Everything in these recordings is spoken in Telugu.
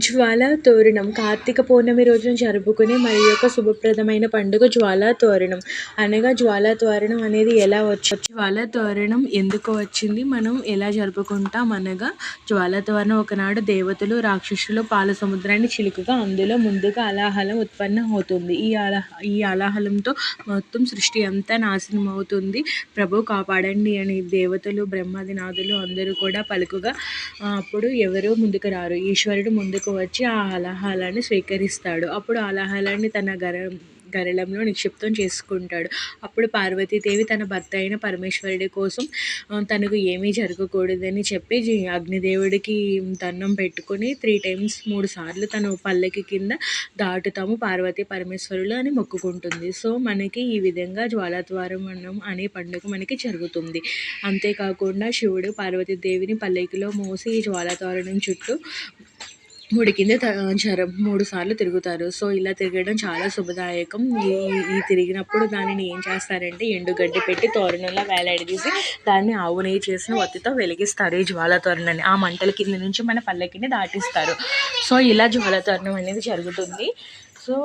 జ్వాలా తోరణం కార్తీక పౌర్ణమి రోజున జరుపుకునే మరి యొక్క శుభప్రదమైన పండుగ జ్వాలా తోరణం. అనగా జ్వాలా తోరణం అనేది ఎలా వచ్చింది, జ్వాలా తోరణం ఎందుకు వచ్చింది, మనం ఎలా జరుపుకుంటాం అనగా, జ్వాలా తోరణం ఒకనాడు దేవతలు రాక్షసులు పాల సముద్రాన్ని చిలుకగా అందులో ముందుగా అలాహలం ఉత్పన్నం అవుతుంది. ఈ అలాహలంతో మొత్తం సృష్టి అంతా నాశనం అవుతుంది. ప్రభు కాపాడండి అని దేవతలు బ్రహ్మాదినాథులు అందరూ కూడా పలుకుగా అప్పుడు ఎవరూ ముందుకు రారు. ఈశ్వరుడు ముందుకు వచ్చి ఆ అలాహలాన్ని స్వీకరిస్తాడు. అప్పుడు అలాహలాన్ని తన గరళంలో నిక్షిప్తం చేసుకుంటాడు. అప్పుడు పార్వతీదేవి తన భర్త అయిన పరమేశ్వరుడి కోసం తనకు ఏమీ జరగకూడదని చెప్పి అగ్నిదేవుడికి దండం పెట్టుకుని 3 టైమ్స్ 3 సార్లు తను పల్లకి కింద దాటుతాము పార్వతీ పరమేశ్వరులు అని మొక్కుకుంటుంది. సో మనకి ఈ విధంగా జ్వాలాతోరణం అనే పండుగ మనకి జరుగుతుంది. అంతేకాకుండా శివుడు పార్వతీదేవిని పల్లకిలో మోసి ఈ జ్వాలాతోరణం చుట్టూ 3 సార్లు తిరుగుతారు. సో ఇలా తిరగడం చాలా శుభదాయకం. ఈ తిరిగినప్పుడు దానిని ఏం చేస్తారంటే ఎండుగడ్డి పెట్టి తోరణంలా వేలాడదీసి దాన్ని ఆవు నెయ్యి చేసిన ఒత్తితో వెలిగిస్తారు ఈ జ్వాలా తోరణాన్ని. ఆ మంటల కింద నుంచి మన పల్లకిని దాటిస్తారు. సో ఇలా జ్వాలా తోరణం అనేది జరుగుతుంది. సో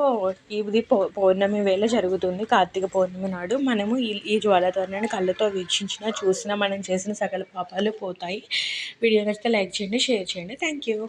ఇది పౌర్ణమి వేళ జరుగుతుంది. కార్తీక పౌర్ణమి నాడు మనము ఈ జ్వాలా తోరణాన్ని కళ్ళతో వీక్షించినా చూసినా మనం చేసిన సకల పాపాలు పోతాయి. వీడియో నచ్చితే లైక్ చేయండి, షేర్ చేయండి. Thank you.